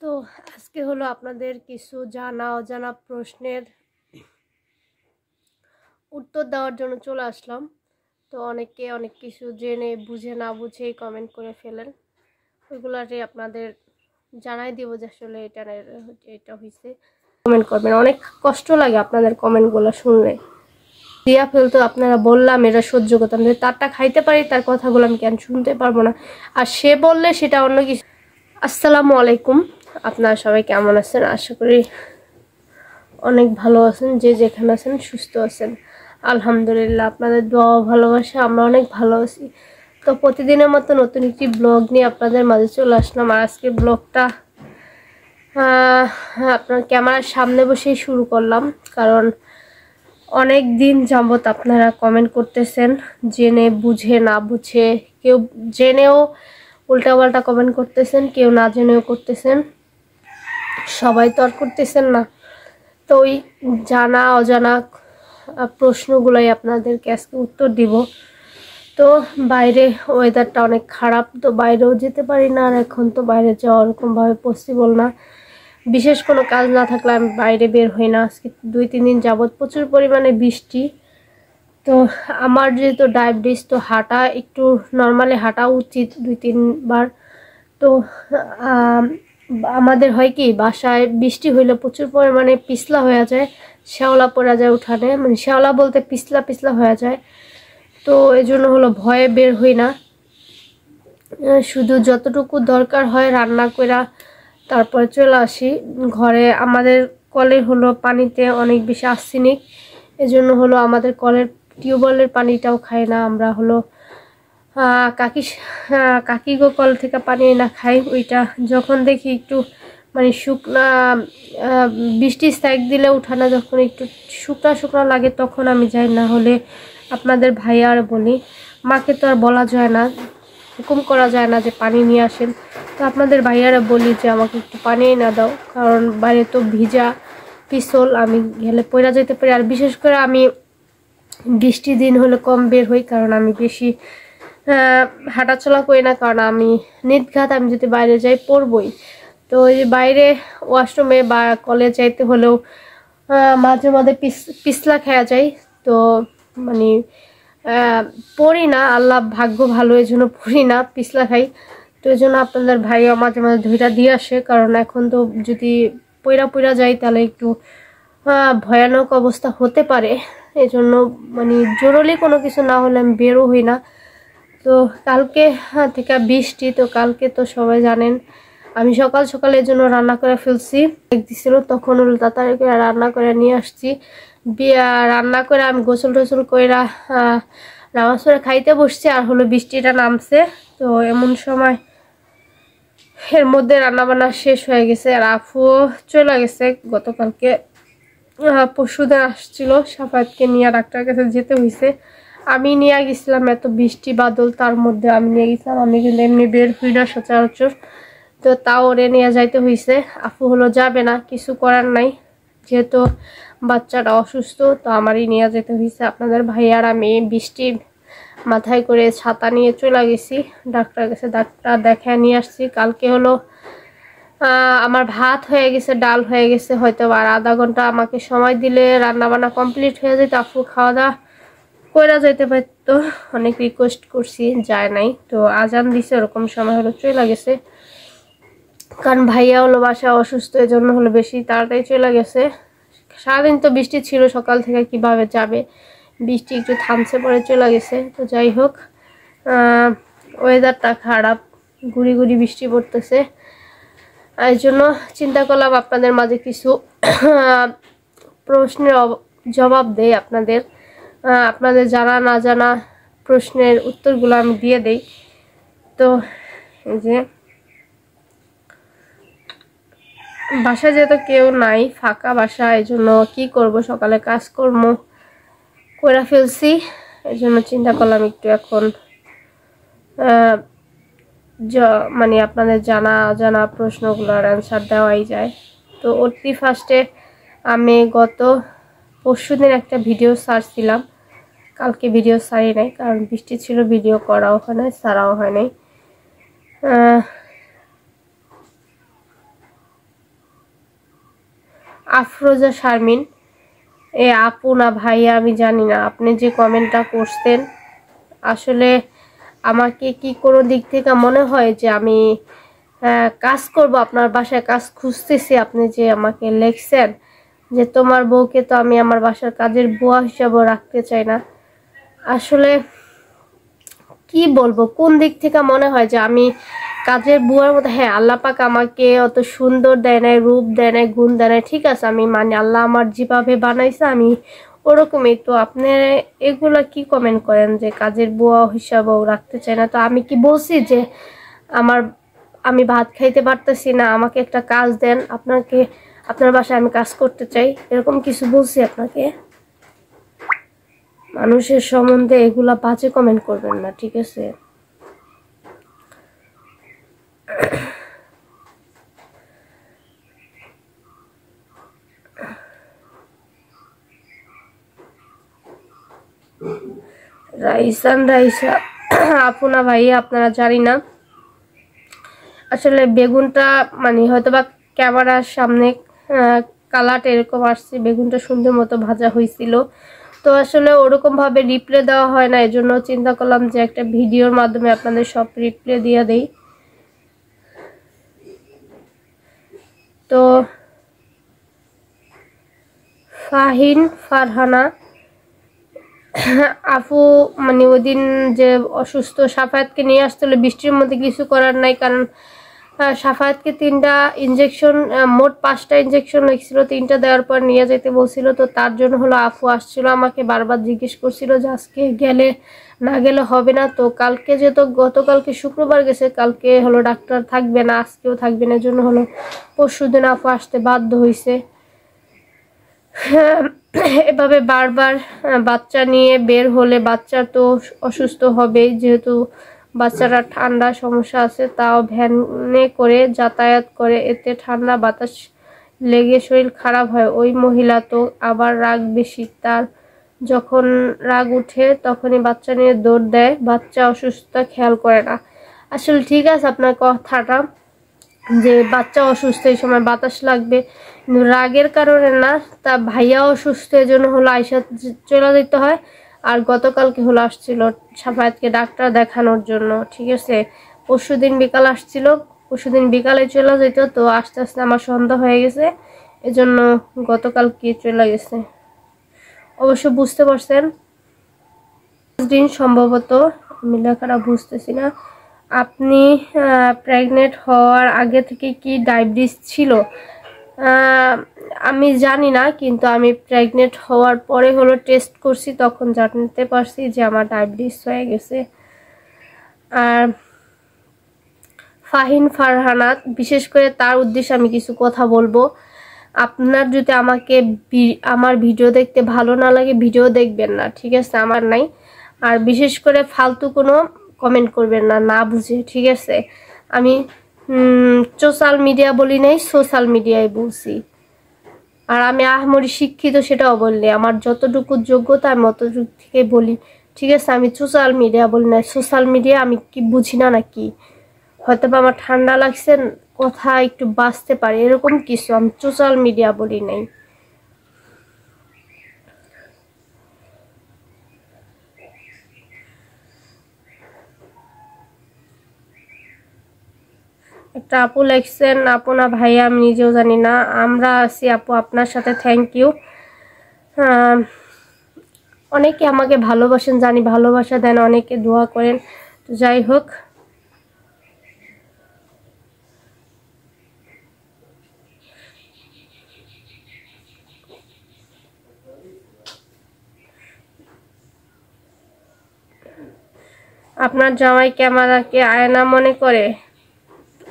তো আজকে হলো আপনাদের কিছু জানা অজানা প্রশ্নের উত্তর দেওয়ার জন্য চলে আসলাম। তো অনেকে অনেক কিছু জেনে বুঝে না বুঝেই কমেন্ট করে ফেলেন, ওইগুলারই আপনাদের জানাই দিব যে আসলে এটা হয়েছে। কমেন্ট করবেন, অনেক কষ্ট লাগে আপনাদের কমেন্টগুলো শুনলে। দিয়া ফেলতো আপনারা বললাম এটা সহ্য করতাম, যে তারটা খাইতে পারি তার কথাগুলো আমি কেন শুনতে পারবো না, আর সে বললে সেটা অন্য কিছু। আসসালামু আলাইকুম, আপনারা সবাই কেমন আছেন? আশা করি অনেক ভালো আছেন, যে যেখানে আছেন সুস্থ আছেন। আলহামদুলিল্লাহ, আপনাদের দোয়া ও ভালোবাসা আমরা অনেক ভালো আছি। তো প্রতিদিনের মতো নতুন একটি ব্লগ নিয়ে আপনাদের মাঝে চলে আসলাম। আর আজকের ব্লগটা আপনার ক্যামেরার সামনে বসেই শুরু করলাম, কারণ অনেক দিন যাবত আপনারা কমেন্ট করতেছেন, জেনে বুঝে না বুঝে, কেউ জেনেও উল্টাপাল্টা কমেন্ট করতেছেন, কেউ না জেনেও করতেছেন, সবাই তো আর করতেছেন না। তো ওই জানা অজানা প্রশ্নগুলোই আপনাদেরকে আজকে উত্তর দিব। তো বাইরে ওয়েদারটা অনেক খারাপ, তো বাইরেও যেতে পারি না, আর এখন তো বাইরে যাওয়া ওরকমভাবে পসিবল না। বিশেষ কোনো কাজ না থাকলে আমি বাইরে বের হই না। আজকে 2-3 দিন যাবৎ প্রচুর পরিমাণে বৃষ্টি। তো আমার যেহেতু ডায়াবেটিস, তো হাঁটা একটু নর্মালি হাঁটা উচিত 2-3 বার। তো আমাদের হয় কি, বাসায় বৃষ্টি হইলে প্রচুর পরিমাণে পিছলা হয়ে যায়, শ্যাওলা পড়া যায় উঠানে, মানে শ্যাওলা বলতে পিছলা পিছলা হয়ে যায়। তো এই জন্য হলো ভয়ে বের হই না, শুধু যতটুকু দরকার হয় রান্না করে তারপরে চলে আসি ঘরে। আমাদের কলের হলো পানিতে অনেক বেশি আর্সেনিক, এজন্য হলো আমাদের কলের টিউবওয়েলের পানিটাও খাই না আমরা। হলো কাকি গো কল থেকে পানি না খাই, ওইটা যখন দেখি একটু মানে শুকনা বৃষ্টি স্ট্রাইক দিলে উঠানা যখন একটু শুকনা শুকনা লাগে তখন আমি যাই, না হলে আপনাদের ভাইয়ার বলি। মাকে তো আর বলা যায় না, হুকুম করা যায় না যে পানি নিয়ে আসেন। তো আপনাদের ভাইয়ারা বলি যে আমাকে একটু পানি না দাও, কারণ বাইরে তো ভিজা পিছল, আমি গেলে পড়া যেতে পারি। আর বিশেষ করে আমি বৃষ্টির দিন হলে কম বের হই, কারণ আমি বেশি হাঁটাচলা করি না, কারণ আমি নির্ঘাত আমি যদি বাইরে যাই পড়বই। তো ওই বাইরে ওয়াশরুমে বা কলেজ যাইতে হলেও মাঝে মাঝে পিছলা খেয়া যায়। তো মানে পড়ি না, আল্লাহ ভাগ্য ভালো, এই জন্য পড়ি না, পিছলা খাই। তো এই জন্য আপনাদের ভাইও মাঝে মাঝে ধুইটা দিয়ে আসে, কারণ এখন তো যদি পইরা যাই তাহলে একটু ভয়ানক অবস্থা হতে পারে। এই জন্য মানে জরুরি কোনো কিছু না হলে আমি বেরো হই না। তো কালকে থেকে বৃষ্টি, তো কালকে তো সবাই জানেন আমি সকাল সকালের জন্য রান্না করে ফেলছি, দিছিল তখন হলো তাড়াতাড়ি করে রান্না করে নিয়ে আসছি। রান্না করে আমি গোসল টোসল করে নামাজ পড়ে খাইতে বসছি, আর হলো বৃষ্টিটা নামছে। তো এমন সময় এর মধ্যে রান্না বান্না শেষ হয়ে গেছে, আর আফুও চলে গেছে। গতকালকে পরশুদিন আসছিল, সাফায়াতকে নিয়ে ডাক্তারের কাছে যেতে হয়েছে। আমি নিয়ে গেছিলাম, এত বৃষ্টি বাদল তার মধ্যে আমি নিয়ে গেছিলাম। আমি কিন্তু এমনি বের হই না সচরাচর, তো তাও ওরে নিয়ে যাইতে হয়েছে। আফু হলো যাবে না, কিছু করার নাই, যেহেতু বাচ্চাটা অসুস্থ, তো আমারই নিয়ে যেতে হয়েছে। আপনাদের ভাইয়ার আমি বৃষ্টি মাথায় করে ছাতা নিয়ে চলে গেছি ডাক্তারের কাছে, ডাক্তার দেখায় নিয়ে আসছি। কালকে হলো আমার ভাত হয়ে গেছে, ডাল হয়ে গেছে, হয়তো আর আধা ঘন্টা আমাকে সময় দিলে রান্না বান্না কমপ্লিট হয়ে যেত, আফু খাওয়া দাওয়া কইরা যাইতে পারতো। অনেক রিকোয়েস্ট করছি, যায় নাই। তো আজান দিছে ওরকম সময় হলো চলে গেছে, কারণ ভাইয়া হলো বাসা অসুস্থ, এই জন্য হলো বেশি তাড়াতাড়ি চলে গেছে। সারাদিন তো বৃষ্টি ছিল, সকাল থেকে কিভাবে যাবে, বৃষ্টি একটু থামছে পরে চলে গেছে। তো যাই হোক, ওয়েদারটা খারাপ, গুড়ি গুড়ি বৃষ্টি পড়তেছে, এই জন্য চিন্তা করলাম আপনাদের মাঝে কিছু প্রশ্নের জবাব দেই আপনাদের। আপনাদের জানা না জানা প্রশ্নের উত্তরগুলো আমি দিয়ে দেই। তো এই যে বাসা যেহেতু কেউ নাই, ফাঁকা বাসা, এই জন্য কী করবো, সকালে কাজকর্ম করে ফেলছি, এই জন্য চিন্তা করলাম একটু এখন মানে আপনাদের জানা অজানা প্রশ্নগুলোর অ্যান্সার দেওয়াই যায়। তো অতি ফার্স্টে আমি গত পরশুদিন একটা ভিডিও ছাড়ছিলাম, কালকে ভিডিও ছাড়ি নাই, কারণ বৃষ্টি ছিল, ভিডিও করাও হয় নাই, ছাড়াও হয় নাই। আফরোজা শারমিন, এ আপু না ভাইয়া আমি জানি না, আপনি যে কমেন্টটা করছেন আসলে আমাকে কি কোনো দিক থেকে মনে হয় যে আমি কাজ করব আপনার বাসায় কাজ খুঁজতেছি? আপনি যে আমাকে লিখছেন যে তোমার বউকে তো আমি আমার বাসার কাজের বুয়া হিসাবে রাখতে চাই না, আসলে কি বলবো, কোন দিক থেকে মনে হয় যে আমি কাজের বুয়ার মতো? হ্যাঁ, আল্লাহ পাক আমাকে অত সুন্দর দেয় নাই, রূপ দেয় নাই, গুণ দেয় নাই, ঠিক আছে, আমি মানে আল্লাহ আমার যেভাবে বানাইছে আমি ওরকমই। তো আপনি এগুলা কি কমেন্ট করেন যে কাজের বুয়া হিসাবেও রাখতে চাই না? তো আমি কি বলছি যে আমার আমি ভাত খাইতে পারতেছি না, আমাকে একটা কাজ দেন, আপনার বাসায় আমি কাজ করতে চাই, এরকম কিছু বলছি আপনাকে? মানুষের সম্বন্ধে এগুলা বাজে কমেন্ট করবেন না, ঠিক আছে? রাইসা আপু না ভাইয়া আপনারা জানি না, আসলে বেগুনটা মানে হয়তোবা ক্যামেরার সামনে কালারটা এরকম আসছে, বেগুনটা সুন্দর মতো ভাজা হয়েছিল, তো আসলে ওরকম ভাবে রিপ্লে দেওয়া হয় না, এজন্য চিন্তা করলাম যে একটা ভিডিওর মাধ্যমে আপনাদের সব রিপ্লে দিয়ে দেই। তো ফাহিন ফারহানা আপু, মানে ওই দিন যে অসুস্থ সাফায়াতকে নিয়ে আসছিল বৃষ্টির মধ্যে, কিছু করার নাই, কারণ সাফায়াতকে 3টা ইঞ্জেকশন, মোট 5টা ইঞ্জেকশন লিখছিল, 3টা দেওয়ার পর নিয়ে যেতে বলছিল, তো তার জন্য হলো আপু আসছিল, আমাকে বারবার জিজ্ঞেস করছিল যে আজকে গেলে না গেলে হবে না। তো কালকে যেহেতু গতকালকে শুক্রবার গেছে, কালকে হলো ডাক্তার থাকবে না, আজকেও থাকবে না, জন্য হলো পরশুদিন আপু আসতে বাধ্য হয়েছে। এভাবে বারবার বাচ্চা নিয়ে বের হলে বাচ্চা তো অসুস্থ হবেই, যেহেতু বাচ্চারা ঠান্ডা সমস্যা আছে, তাও ভ্যানে করে যাতায়াত করে, এতে ঠান্ডা বাতাস লেগে শরীর খারাপ হয়। ওই মহিলা তো আবার রাগ বেশি, তার যখন রাগ উঠে তখনই বাচ্চা নিয়ে দৌড় দেয়, বাচ্চা অসুস্থতা খেয়াল করে না। আসলে ঠিক আছে আপনার কথাটা, যে বাচ্চা অসুস্থ, এই সময় বাতাস লাগবে, কিন্তু রাগের কারণে না, তা ভাইয়া অসুস্থ এর জন্য হলো আয়সা চলে যেতে হয়। আর গতকালকে হলো আসছিল সাফায়াতকে ডাক্তার দেখানোর জন্য, ঠিক আছে, পরশুদিন বিকাল আসছিল, পরশুদিন বিকালে চলে যেত, তো আস্তে আস্তে আমার সন্ধ্যা হয়ে গেছে, এজন্য গতকালকে চলে গেছে। অবশ্য বুঝতে পারছেন দিন সম্ভবত, আমি লেখাটা বুঝতেছি না। আপনি প্রেগনেন্ট হওয়ার আগে থেকে কি ডায়াবেটিস ছিল? আমি জানি না, কিন্তু আমি প্রেগনেন্ট হওয়ার পরে হলো টেস্ট করছি, তখন জানতে পারছি যে আমার ডায়াবেটিস হয়ে গেছে। আর ফাহিন ফারহানা, বিশেষ করে তার উদ্দেশ্যে আমি কিছু কথা বলবো। আপনার যদি আমার ভিডিও দেখতে ভালো না লাগে, ভিডিও দেখবেন না, ঠিক আছে, আমার নাই। আর বিশেষ করে ফালতু কোনো কমেন্ট করবেন না, না বুঝে, ঠিক আছে? আমি সোশ্যাল মিডিয়া বলি নাই, সোশ্যাল মিডিয়ায় বলছি। আর আমি আহমরি শিক্ষিত সেটাও বললে, আমার যতটুকু যোগ্যতা আমি অতটুকু থেকে বলি, ঠিক আছে? আমি সোশ্যাল মিডিয়া বলি না, সোশ্যাল মিডিয়া আমি কি বুঝি না নাকি? হয়তো বা আমার ঠান্ডা লাগছে, কথা একটু বাঁচতে পারে, এরকম কিছু, আমি সোশ্যাল মিডিয়া বলি নাই। একটা আপু লিখছেন, আপু না ভাইয়া আমি নিজেও জানি না, আমরা আছি আপু আপনার সাথে, থ্যাংক ইউ। অনেকে আমাকে ভালোবাসেন জানি, ভালোবাসা দেন, অনেকে দোয়া করেন, তো যাই হোক। আপনার জামাই ক্যামেরাকে আয়না মনে করে?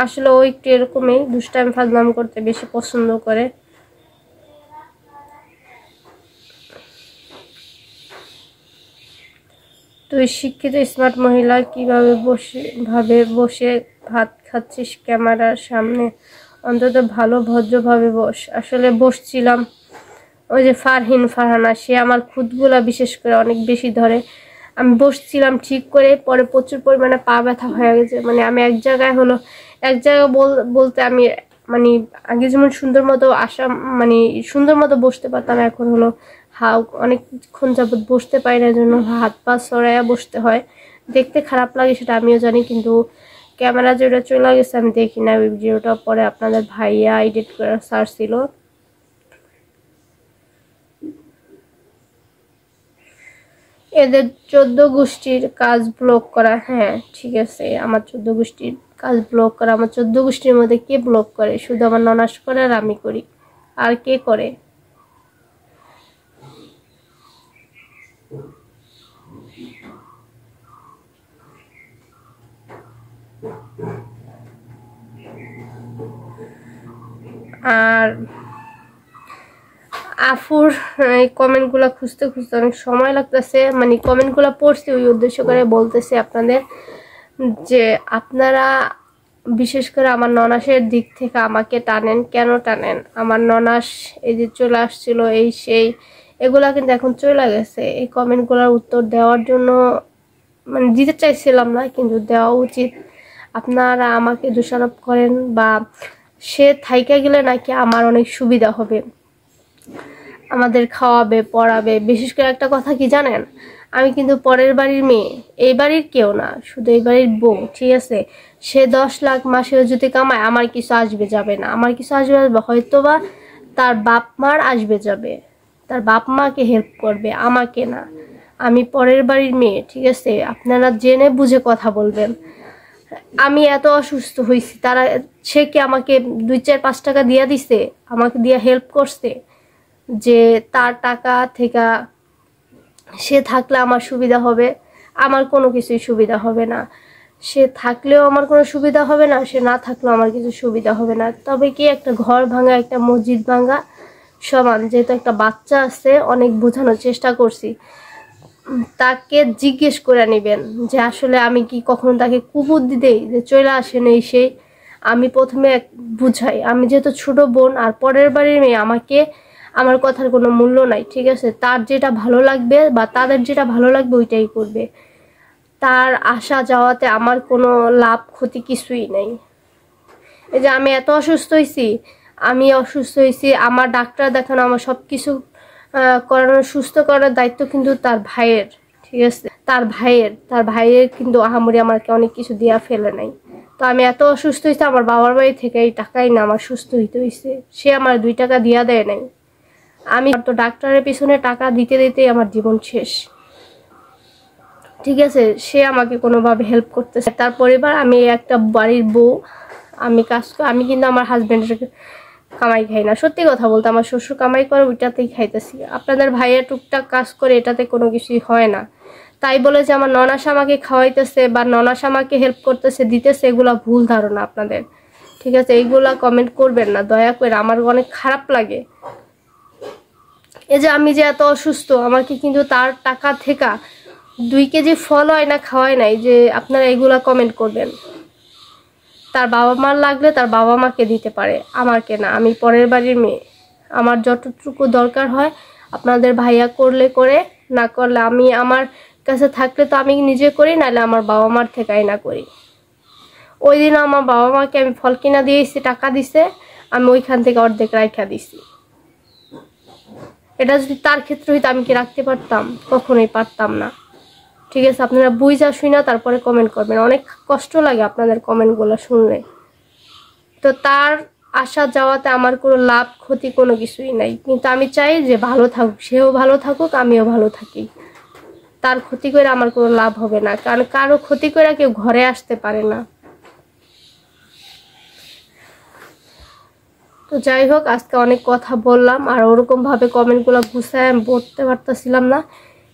আসলে ও একটু এরকমই, দুষ্টাইম ফাজলাম করতে বেশি পছন্দ করে। তুই শিক্ষিত স্মার্ট মহিলা, কিভাবে বসে ভাত খাচ্ছিস ক্যামেরার সামনে? অন্তত ভালো ভদ্রভাবে বস। আসলে বসছিলাম, ওই যে ফারহানা, সে আমার খুদগুলা বিশেষ করে অনেক বেশি ধরে, আমি বসছিলাম ঠিক করে, পরে প্রচুর পরিমাণে পা ব্যথা হয়ে গেছে, মানে আমি এক জায়গায় বলতে আমি মানে আগে যেমন সুন্দর মতো আসা মানে সুন্দর মতো বসতে পারতাম, এখন হলো অনেকক্ষণ যাবত বসতে পারি না, জন্য হাত পা সরাইয়া বসতে হয়। দেখতে খারাপ লাগে সেটা আমিও জানি, কিন্তু ক্যামেরা যেটা চলে গেছে আমি দেখি না। ওই ভিডিওটা পরে আপনাদের ভাইয়া এডিট করে ছাড়ছিল। এদের 14 গোষ্ঠীর কাজ ব্লক করা। হ্যাঁ ঠিক আছে, আমার 14 গোষ্ঠীর কাজ ব্লক করা। আমার 14 গোষ্ঠীর মধ্যে কে ব্লক করে? শুধু আমার ননাস করে আর আমি করি, আর কে করে? আর আফুর এই কমেন্টগুলো খুঁজতে খুঁজতে অনেক সময় লাগতেছে। মানে কমেন্টগুলো পড়ছি ওই উদ্দেশ্য করে বলতেছি আপনাদের, যে আপনারা বিশেষ করে আমার ননাসের দিক থেকে আমাকে টানেন। কেন টানেন? আমার ননাস এই যে চলে আসছিল এই সেই, এগুলা কিন্তু এখন চলে গেছে। এই কমেন্টগুলোর উত্তর দেওয়ার জন্য মানে দিতে চাইছিলাম না, কিন্তু দেওয়া উচিত। আপনারা আমাকে দোষারোপ করেন বা সে থাইকা গেলে নাকি আমার অনেক সুবিধা হবে, আমাদের খাওয়াবে পড়াবে। বিশেষ করে একটা কথা কি জানেন, আমি কিন্তু পরের বাড়ির মেয়ে, এই বাড়ির কেউ না, শুধু এই বাড়ির বউ। ঠিক আছে, সে 10 লাখ মাসেও যদি কামায়, আমার কিছু আসবে যাবে না। আমার কিছু আসবে যাবে হয়তো বা তার বাপ মার আসবে যাবে, তার বাপ মাকে হেল্প করবে, আমাকে না। আমি পরের বাড়ির মেয়ে। ঠিক আছে, আপনারা জেনে বুঝে কথা বলবেন। আমি এত অসুস্থ হয়েছি, সে কি আমাকে 2-4-5 টাকা দিয়া দিছে, আমাকে দিয়া হেল্প করছে যে তার টাকা থেকে সে থাকলে আমার সুবিধা হবে? আমার কোনো কিছুই সুবিধা হবে না। সে থাকলেও আমার কোনো সুবিধা হবে না, সে না থাকলেও আমার কিছু সুবিধা হবে না। তবে কি একটা ঘর ভাঙা একটা মসজিদ ভাঙা সমান। যেহেতু একটা বাচ্চা আছে, অনেক বোঝানোর চেষ্টা করছি, তাকে জিজ্ঞেস করে নেবেন যে আসলে আমি কি কখনো তাকে কুবুদ্ধি দেই যে চলে আসেন এই সেই। আমি প্রথমে বুঝাই, আমি যেহেতু ছোট বোন আর পরের বাড়ির মেয়ে, আমার কথার কোনো মূল্য নাই। ঠিক আছে, তার যেটা ভালো লাগবে বা তাদের যেটা ভালো লাগবে ওইটাই করবে। তার আসা যাওয়াতে আমার কোনো লাভ ক্ষতি কিছুই নেই। এই যে আমি এত অসুস্থ হয়েছি, আমার ডাক্তার দেখানো, আমার সব কিছু করানোর, সুস্থ করার দায়িত্ব কিন্তু তার ভাইয়ের। ঠিক আছে, তার ভাইয়ের কিন্তু আহামরি আমাকে অনেক কিছু দিয়া ফেলে নাই। তো আমি এত অসুস্থ হয়েছি, আমার বাবার বাড়ি থেকে এই টাকাই না আমার সুস্থ হইতে হয়েছে। সে আমার 2 টাকা দিয়া দেয় নাই। আমি তো ডাক্তারের পিছনে টাকা দিতে দিতেই আমার জীবন শেষ। ঠিক আছে, সে আমাকে কোনোভাবে হেল্প করতেছে। তার পরিবার, আমি একটা বাড়ির বউ, আমি কিন্তু আমার হাজবেন্ডের কামাই খাই না। সত্যি কথা বলতে, আমার শ্বশুর কামাই করে, ওইটাতেই খাইতেছি। আপনাদের ভাইয়া টুকটাক কাজ করে, এটাতে কোনো কিছুই হয় না। তাই বলে যে আমার ননাস আমাকে খাওয়াইতেছে বা ননাস আমাকে হেল্প করতেছে, দিতেছে, এগুলা ভুল ধারণা আপনাদের। ঠিক আছে, এইগুলা কমেন্ট করবেন না দয়া করে, আমার অনেক খারাপ লাগে। এই যে আমি যে এত অসুস্থ, আমাকে কিন্তু তার টাকা থেকে 2 কেজি ফল হয় না, খাওয়ায় নাই। যে আপনারা এগুলা কমেন্ট করবেন। তার বাবা মার লাগলে তার বাবা মাকে দিতে পারে, আমাকে না। আমি পরের বাড়ির মেয়ে, আমার যতটুকু দরকার হয় আপনাদের ভাইয়া করলে করে, না করলে আমি আমার কাছে থাকলে তো আমি নিজে করি, নাহলে আমার বাবা মার থেকে আইনা করি। ওই দিন আমার বাবা মাকে আমি ফল কিনা দিয়েছি, টাকা দিছে, আমি ওইখান থেকে অর্ধেক রাইখা দিছি। এটা যদি তার ক্ষেত্রে হইতো আমি কি রাখতে পারতাম? কখনোই পারতাম না। ঠিক আছে, আপনারা বুঝা শুই না তারপরে কমেন্ট করবেন। অনেক কষ্ট লাগে আপনাদের কমেন্টগুলো শুনলে। তো তার আসা যাওয়াতে আমার কোনো লাভ ক্ষতি কোনো কিছুই নাই, কিন্তু আমি চাই যে ভালো থাকুক, সেও ভালো থাকুক, আমিও ভালো থাকি। তার ক্ষতি করে আমার কোনো লাভ হবে না, কারণ কারো ক্ষতি করে কেউ ঘরে আসতে পারে না। তো যাই হোক, আজকে অনেক কথা বললাম, আর ওরকমভাবে কমেন্টগুলো গুছায় আমি পড়তে পারতেছিলাম না।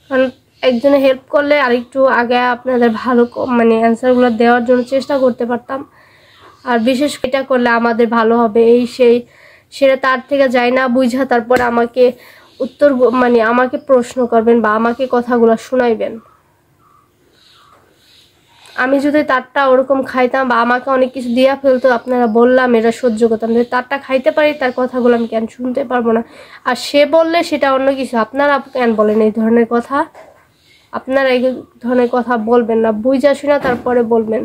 কারণ একজনে হেল্প করলে আর একটু আগে আপনাদের ভালো মানে অ্যান্সারগুলো দেওয়ার জন্য চেষ্টা করতে পারতাম। আর বিশেষ এটা করলে আমাদের ভালো হবে এই সেই, সেটা তার থেকে যায় না বুঝা তারপরে আমাকে উত্তর মানে আমাকে প্রশ্ন করবেন বা আমাকে কথাগুলো শোনাইবেন। আমি যদি তারটা ওরকম খাইতাম বা আমাকে অনেক কিছু দিয়া ফেলতো, আপনারা বললাম এটা সহ্য করতাম, যদি তারটা খাইতে পারি তার কথাগুলো আমি কেন শুনতে পারবো না? আর সে বললে সেটা অন্য কিছু, আপনারা কেন বলেন এই ধরনের কথা? আপনারা এই ধরনের কথা বলবেন না, বুঝা শুনা তারপরে বলবেন।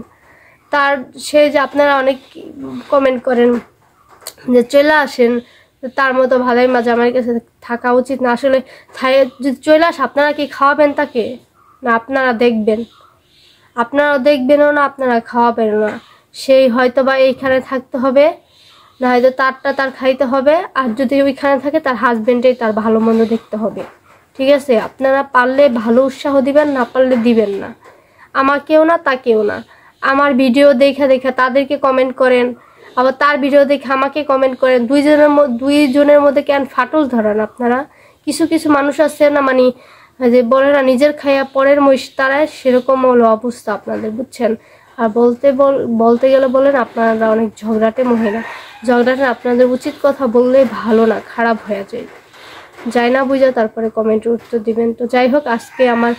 সে যে আপনারা অনেক কমেন্ট করেন যে চলে আসেন, তার মতো ভালোই মাঝে আমার কাছে থাকা উচিত না। আসলে যদি চলে আসে আপনারা কি খাওয়াবেন তাকে? না আপনারা দেখবেন? আপনারাও দেখবেনও না, আপনারা খাওয়াবেনও না। সেই হয়তো বা এইখানে থাকতে হবে, না হয়তো তারটা তার খাইতে হবে, আর যদি ওইখানে থাকে তার হাজবেন্ডেই তার ভালো মন্দ দেখতে হবে। ঠিক আছে? আপনারা পারলে ভালো উৎসাহ দিবেন, না পারলে দিবেন না। আমাকেও না তাকেও না। আমার ভিডিও দেখা তাদেরকে কমেন্ট করেন, আবার তার ভিডিও দেখে আমাকে কমেন্ট করেন। দুইজনের মধ্যে কেন ফাটল ধরান আপনারা? কিছু কিছু মানুষ আছে না, মানে যে বলে না নিজের খাইয়া পরের মহিষ তারায়, সেরকম হলো অবস্থা আপনাদের, বুঝছেন? আর বলতে গেলে বলেন আপনারা অনেক ঝগড়াটে মহিলা। ঝগড়াটে আপনাদের উচিত কথা বললে ভালো না, খারাপ হয়ে যায় না বুঝা তারপরে কমেন্টের উত্তর দিবেন। তো যাই হোক, আজকে আমার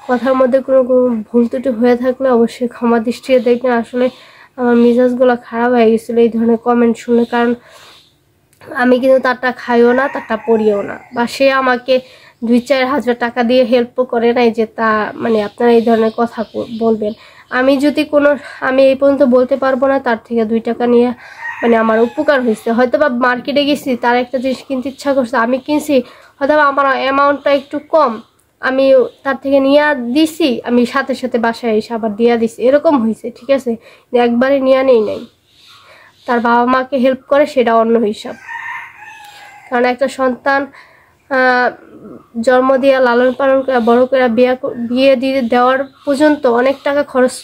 কথার মধ্যে কোনো ভুল ত্রুটি হয়ে থাকলে অবশ্যই ক্ষমা দৃষ্টিতে দেখবেন। আসলে আমার মেজাজগুলো খারাপ হয়ে গেছিলো এই ধরনের কমেন্ট শুনে, কারণ আমি কিন্তু তারটা খাইও না, তারটা পড়িও না, বা সে আমাকে 2-4 হাজার টাকা দিয়ে হেল্পও করে নাই যে তা মানে আপনারা এই ধরনের কথা বলবেন। আমি যদি আমি এই পর্যন্ত বলতে পারবো না তার থেকে 2 টাকা নিয়ে মানে আমার উপকার হয়েছে। হয়তো বা মার্কেটে গেছি, তার একটা জিনিস কিনতে ইচ্ছা করছে, আমি কিনছি, হয়তো বা আমার অ্যামাউন্টটা একটু কম, আমি তার থেকে নিয়ে দিছি, আমি সাথে সাথে বাসায় এসে আবার দিয়ে দিছি, এরকম হয়েছে। ঠিক আছে? একবারে নিয়ে নাই। তার বাবা মাকে হেল্প করে সেটা অন্য হিসাব। কারণ একটা সন্তান জন্ম দিয়ে লালন পালন করে বড় করে বিয়ে দিয়ে দেওয়ার পর্যন্ত অনেক টাকা খরচ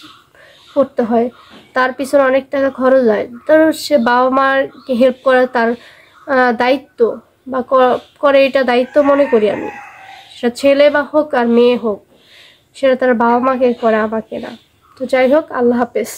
করতে হয়, তার পিছনে অনেক টাকা খরচ হয়। তো সে বাবা মাকে হেল্প করা তার দায়িত্ব, বা করে, এটা দায়িত্ব মনে করি আমি। সেটা ছেলে বা হোক আর মেয়ে হোক, সেটা তার বাবা মাকে করে, আমাকে না। তো যাই হোক, আল্লাহ হাফেজ।